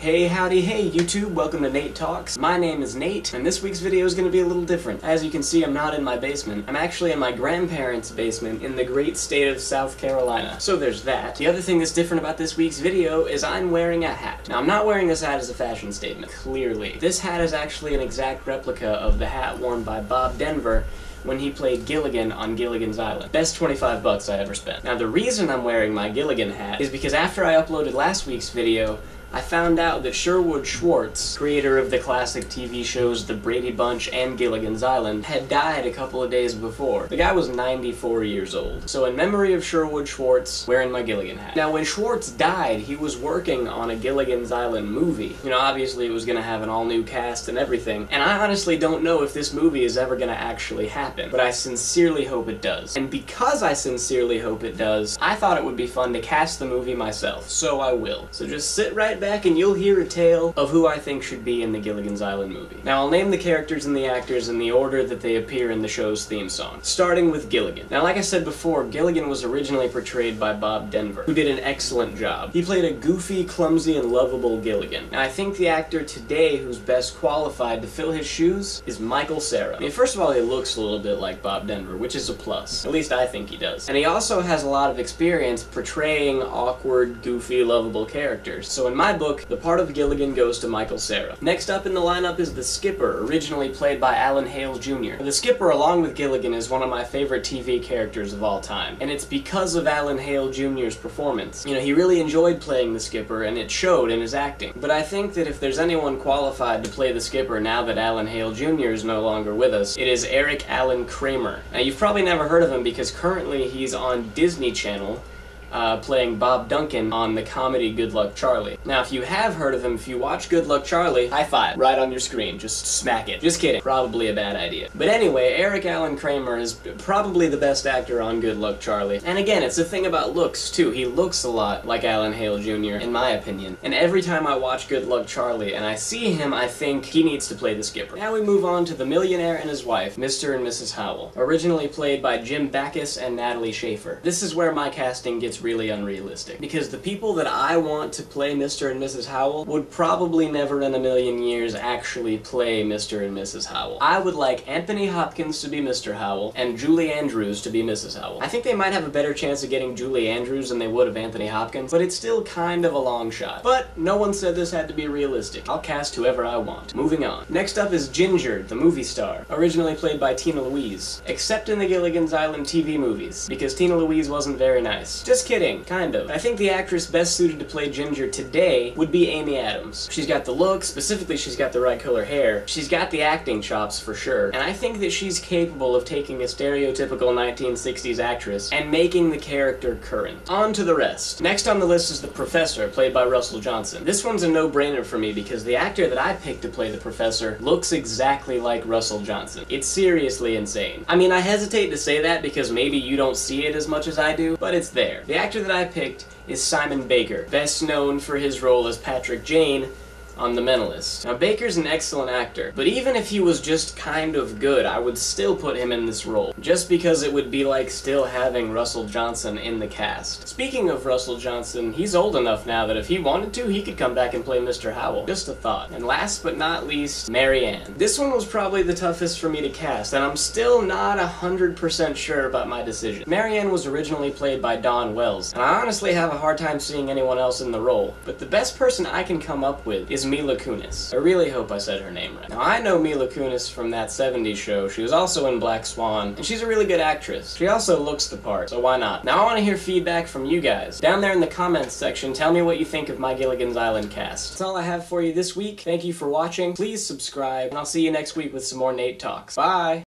Hey howdy hey YouTube, welcome to Nate Talks. My name is Nate, and this week's video is going to be a little different. As you can see, I'm not in my basement. I'm actually in my grandparents' basement in the great state of South Carolina. So there's that. The other thing that's different about this week's video is I'm wearing a hat. Now I'm not wearing this hat as a fashion statement, clearly. This hat is actually an exact replica of the hat worn by Bob Denver when he played Gilligan on Gilligan's Island. Best 25 bucks I ever spent. Now the reason I'm wearing my Gilligan hat is because after I uploaded last week's video, I found out that Sherwood Schwartz, creator of the classic TV shows The Brady Bunch and Gilligan's Island, had died a couple of days before. The guy was 94 years old. So in memory of Sherwood Schwartz, wearing my Gilligan hat. Now when Schwartz died, he was working on a Gilligan's Island movie. You know, obviously it was gonna have an all-new cast and everything, and I honestly don't know if this movie is ever gonna actually happen, but I sincerely hope it does. And because I sincerely hope it does, I thought it would be fun to cast the movie myself, so I will. So just sit right back and you'll hear a tale of who I think should be in the Gilligan's Island movie. Now I'll name the characters and the actors in the order that they appear in the show's theme song, starting with Gilligan. Now like I said before, Gilligan was originally portrayed by Bob Denver, who did an excellent job. He played a goofy, clumsy, and lovable Gilligan. And I think the actor today who's best qualified to fill his shoes is Michael Cera. I mean, first of all, he looks a little bit like Bob Denver, which is a plus. At least I think he does. And he also has a lot of experience portraying awkward, goofy, lovable characters. So in my book, the part of Gilligan goes to Michael Cera. Next up in the lineup is the Skipper, originally played by Alan Hale Jr. The Skipper, along with Gilligan, is one of my favorite TV characters of all time, and it's because of Alan Hale Jr.'s performance. You know, he really enjoyed playing the Skipper, and it showed in his acting. But I think that if there's anyone qualified to play the Skipper now that Alan Hale Jr. is no longer with us, it is Eric Alan Kramer. Now, you've probably never heard of him because currently he's on Disney Channel, playing Bob Duncan on the comedy Good Luck Charlie. Now, if you have heard of him, if you watch Good Luck Charlie, high five, right on your screen, just smack it. Just kidding, probably a bad idea. But anyway, Eric Alan Kramer is probably the best actor on Good Luck Charlie. And again, it's a thing about looks, too. He looks a lot like Alan Hale Jr., in my opinion. And every time I watch Good Luck Charlie and I see him, I think he needs to play the Skipper. Now we move on to the millionaire and his wife, Mr. and Mrs. Howell, originally played by Jim Backus and Natalie Schafer. This is where my casting gets really unrealistic, because the people that I want to play Mr. and Mrs. Howell would probably never in a million years actually play Mr. and Mrs. Howell. I would like Anthony Hopkins to be Mr. Howell and Julie Andrews to be Mrs. Howell. I think they might have a better chance of getting Julie Andrews than they would of Anthony Hopkins, but it's still kind of a long shot. But no one said this had to be realistic. I'll cast whoever I want. Moving on. Next up is Ginger, the movie star, originally played by Tina Louise, except in the Gilligan's Island TV movies, because Tina Louise wasn't very nice. Just kidding. Kind of. I think the actress best suited to play Ginger today would be Amy Adams. She's got the look, specifically she's got the right color hair, she's got the acting chops for sure, and I think that she's capable of taking a stereotypical 1960s actress and making the character current. On to the rest. Next on the list is the Professor, played by Russell Johnson. This one's a no-brainer for me because the actor that I picked to play the Professor looks exactly like Russell Johnson. It's seriously insane. I mean, I hesitate to say that because maybe you don't see it as much as I do, but it's there. The actor that I picked is Simon Baker, best known for his role as Patrick Jane on The Mentalist. Now, Baker's an excellent actor, but even if he was just kind of good, I would still put him in this role, just because it would be like still having Russell Johnson in the cast. Speaking of Russell Johnson, he's old enough now that if he wanted to, he could come back and play Mr. Howell. Just a thought. And last but not least, Marianne. This one was probably the toughest for me to cast, and I'm still not 100% sure about my decision. Marianne was originally played by Dawn Wells, and I honestly have a hard time seeing anyone else in the role, but the best person I can come up with is Mila Kunis. I really hope I said her name right. Now, I know Mila Kunis from that 70s show. She was also in Black Swan, and she's a really good actress. She also looks the part, so why not? Now I want to hear feedback from you guys. Down there in the comments section, tell me what you think of my Gilligan's Island cast. That's all I have for you this week. Thank you for watching. Please subscribe, and I'll see you next week with some more Nate Talks. Bye!